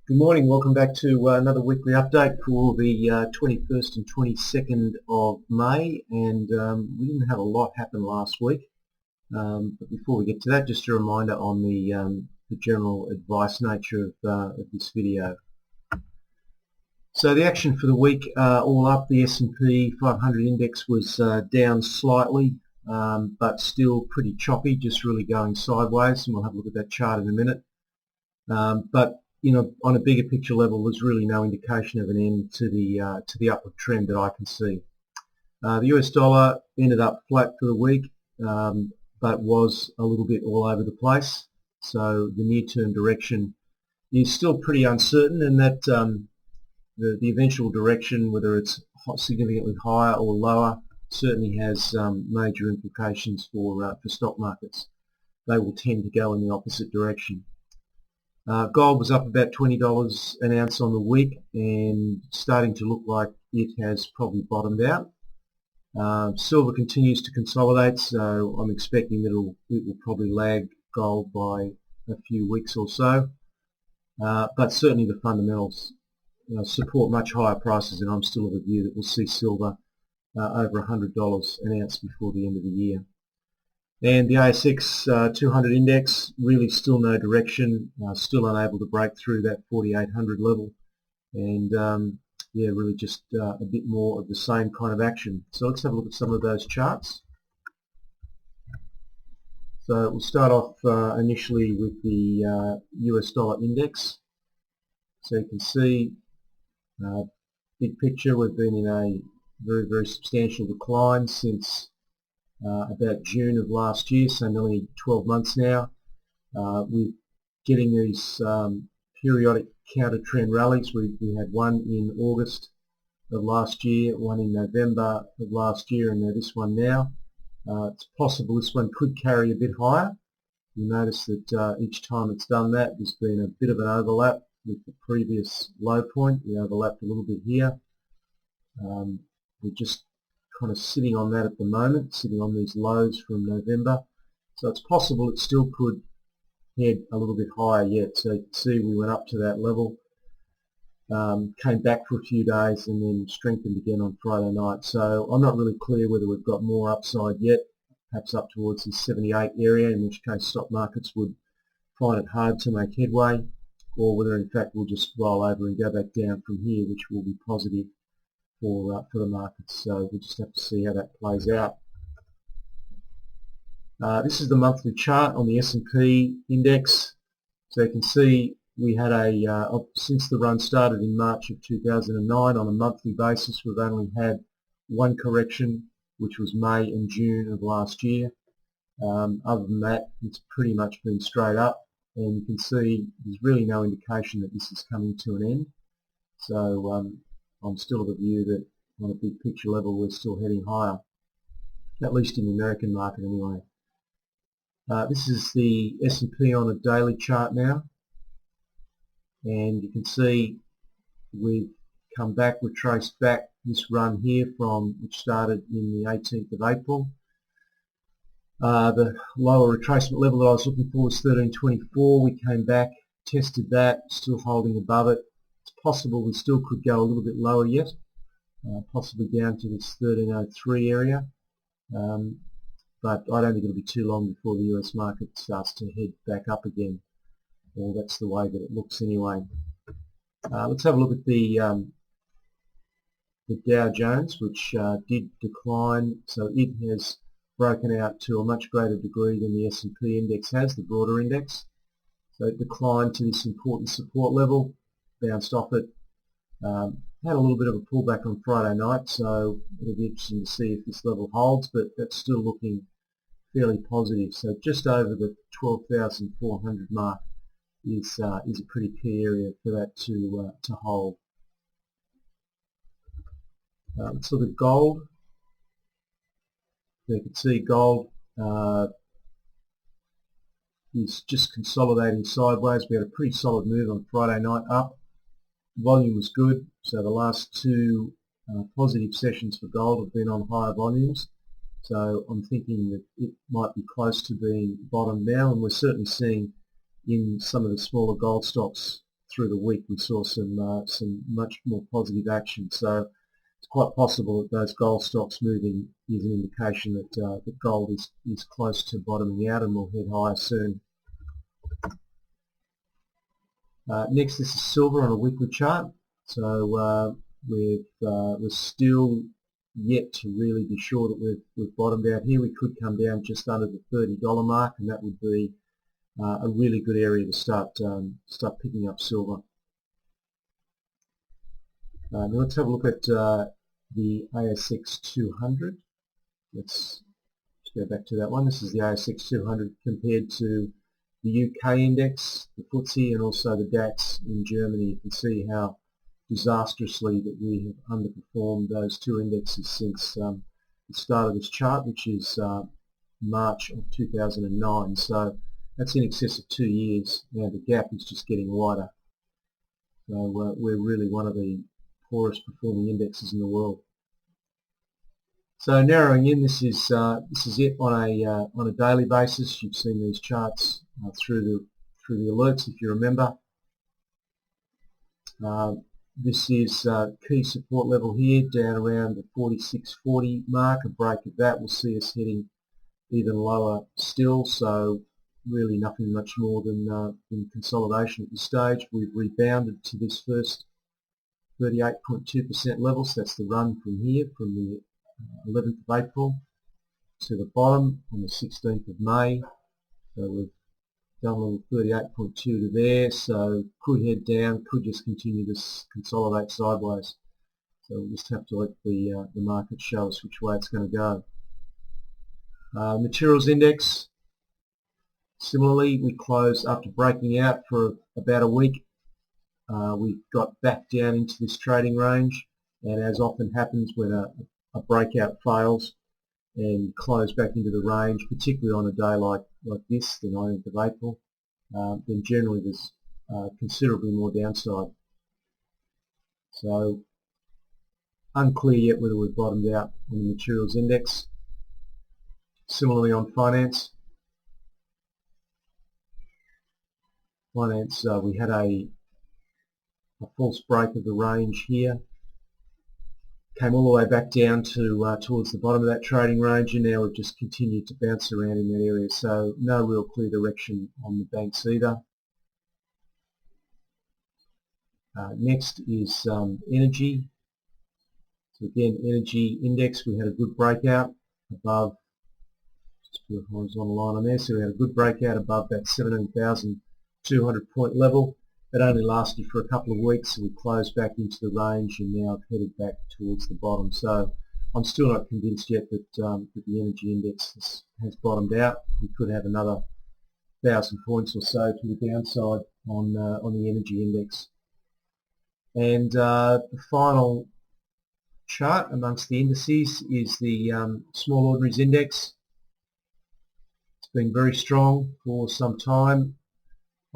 Good morning, welcome back to another weekly update for the 21st and 22nd of May, and we didn't have a lot happen last week, but before we get to that, just a reminder on the general advice nature of this video. So the action for the week, all up, the S&P 500 index was down slightly, but still pretty choppy, just really going sideways, and we'll have a look at that chart in a minute. But on a bigger picture level, there's really no indication of an end to the upward trend that I can see. The US dollar ended up flat for the week, but was a little bit all over the place. So the near-term direction is still pretty uncertain, and that the eventual direction, whether it's significantly higher or lower, certainly has major implications for stock markets. They will tend to go in the opposite direction. Gold was up about $20 an ounce on the week and starting to look like it has probably bottomed out. Silver continues to consolidate, so I'm expecting it will probably lag gold by a few weeks or so. But certainly the fundamentals support much higher prices, and I'm still of the view that we'll see silver over $100 an ounce before the end of the year. And the ASX 200 index, really still no direction, still unable to break through that 4,800 level, and yeah, really just a bit more of the same kind of action. So let's have a look at some of those charts. So we'll start off initially with the US dollar index. So you can see, big picture, we've been in a very, very substantial decline since about June of last year, so nearly 12 months now. We're getting these periodic counter trend rallies. We had one in August of last year, one in November of last year, and this one now. It's possible this one could carry a bit higher. You'll notice that each time it's done that, there's been a bit of an overlap with the previous low point. We overlapped a little bit here. We're just kind of sitting on that at the moment, sitting on these lows from November. So it's possible it still could head a little bit higher yet. So you can see we went up to that level, came back for a few days, and then strengthened again on Friday night. So I'm not really clear whether we've got more upside yet, perhaps up towards the 78 area, in which case stock markets would find it hard to make headway, or whether in fact we'll just roll over and go back down from here, which will be positive for the markets. So we'll just have to see how that plays out. This is the monthly chart on the S&P index. So you can see we had since the run started in March of 2009, on a monthly basis we've only had one correction, which was May and June of last year. Other than that, it's pretty much been straight up, and you can see there's really no indication that this is coming to an end. So I'm still of the view that on a big picture level we're still heading higher, at least in the American market anyway. This is the S&P on a daily chart now, and you can see we've come back, we've traced back this run here which started in the 18th of April. The lower retracement level that I was looking for was 1324. We came back, tested that, still holding above it. It's possible we still could go a little bit lower yet, possibly down to this 1303 area, but I don't think it'll be too long before the US market starts to head back up again, or that's the way that it looks anyway. Let's have a look at the Dow Jones, which did decline, so it has broken out to a much greater degree than the S&P index has, the broader index. So it declined to this important support level, bounced off it, had a little bit of a pullback on Friday night, so it'll be interesting to see if this level holds, but that's still looking fairly positive. So just over the 12,400 mark is a pretty key area for that to hold. Let's look at gold. So you can see gold is just consolidating sideways. We had a pretty solid move on Friday night up. Volume was good, so the last two positive sessions for gold have been on higher volumes. So I'm thinking that it might be close to being bottomed now, and we're certainly seeing in some of the smaller gold stocks through the week we saw some much more positive action. So it's quite possible that those gold stocks moving is an indication that that gold is close to bottoming out and will head higher soon. Next, this is silver on a weekly chart. So we're still yet to really be sure that we've bottomed out here. We could come down just under the $30 mark, and that would be a really good area to start picking up silver. Now let's have a look at the ASX 200. Let's go back to that one. This is the ASX 200 compared to the UK index, the FTSE, and also the DAX in Germany. You can see how disastrously that we have underperformed those two indexes since the start of this chart, which is March of 2009. So that's in excess of 2 years. Now the gap is just getting wider. So we're really one of the poorest performing indexes in the world. So narrowing in, this is it on a daily basis. You've seen these charts through the alerts, if you remember. This is key support level here, down around the 46.40 mark. A break of that will see us heading even lower still. So really nothing much more than consolidation at this stage. We've rebounded to this first 38.2% level, so that's the run from here, from the 11th of April to the bottom on the 16th of May. So we've done a little 38.2 to there, so could head down, could just continue to consolidate sideways. So we'll just have to let the market show us which way it's going to go. Materials index, similarly, we closed after breaking out for about a week. We got back down into this trading range, and as often happens when a breakout fails and close back into the range, particularly on a day like this, the 19th of April, then generally there's considerably more downside. So unclear yet whether we've bottomed out on the materials index. Similarly on finance. We had a false break of the range here. Came all the way back down to towards the bottom of that trading range, and now we've just continued to bounce around in that area. So no real clear direction on the banks either. Next is energy. So again, energy index, we had a good breakout above, just put a horizontal line on there, so we had a good breakout above that 17,200 point level. It only lasted for a couple of weeks, so we closed back into the range and now have headed back towards the bottom. So I'm still not convinced yet that the energy index has bottomed out. We could have another 1,000 points or so to the downside on the energy index. And the final chart amongst the indices is the Small Ordinaries Index. It's been very strong for some time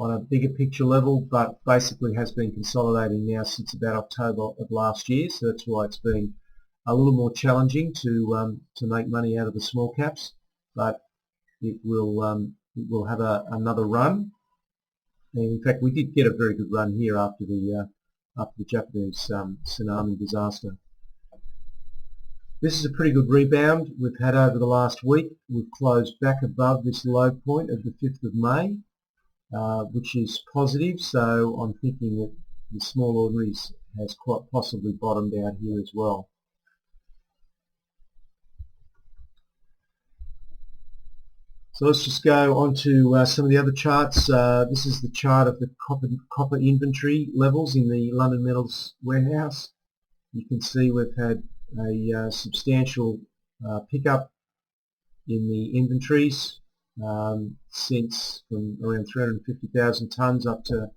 on a bigger picture level, but basically has been consolidating now since about October of last year, so that's why it's been a little more challenging to make money out of the small caps, but it will have another run. And in fact, we did get a very good run here after the Japanese tsunami disaster. This is a pretty good rebound we've had over the last week. We've closed back above this low point of the 5th of May. Which is positive, so I'm thinking that the Small Ordinaries has quite possibly bottomed out here as well. So let's just go on to some of the other charts. This is the chart of the copper inventory levels in the London Metals warehouse. You can see we've had a substantial pickup in the inventories. Since from around 350,000 tonnes up to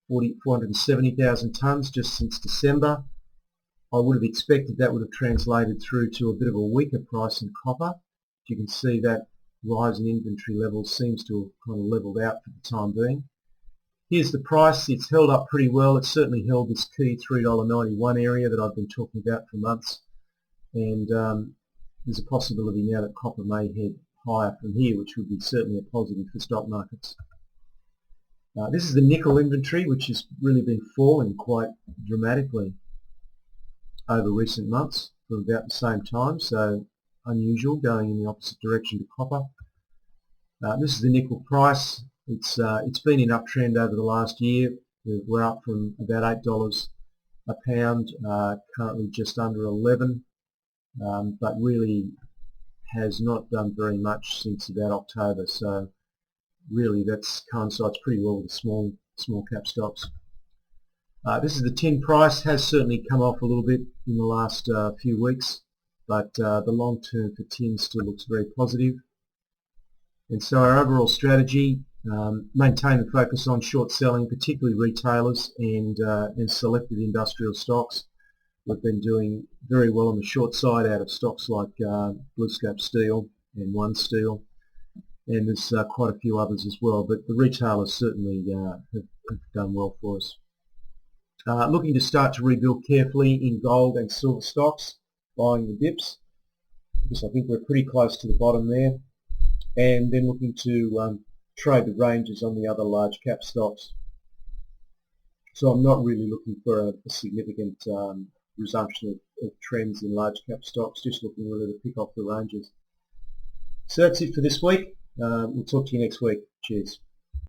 470,000 tonnes just since December. I would have expected that would have translated through to a bit of a weaker price in copper. You can see that rise in inventory levels seems to have kind of levelled out for the time being. Here's the price. It's held up pretty well. It's certainly held this key $3.91 area that I've been talking about for months, and there's a possibility now that copper may head higher from here, which would be certainly a positive for stock markets. This is the nickel inventory, which has really been falling quite dramatically over recent months for about the same time, so unusual, going in the opposite direction to copper. This is the nickel price. It's been in uptrend over the last year. We're up from about $8 a pound, currently just under 11, but really has not done very much since about October. So really that coincides pretty well with the small cap stocks. This is the tin price. Has certainly come off a little bit in the last few weeks, but the long term for tin still looks very positive. And so our overall strategy, maintain the focus on short selling, particularly retailers and selected industrial stocks. We've been doing very well on the short side out of stocks like BlueScope Steel and One Steel, and there's quite a few others as well, but the retailers certainly have done well for us. Looking to start to rebuild carefully in gold and silver stocks, buying the dips, because I think we're pretty close to the bottom there, and then looking to trade the ranges on the other large cap stocks. So I'm not really looking for a significant resumption of trends in large cap stocks, just looking really to pick off the ranges. So that's it for this week. We'll talk to you next week. Cheers.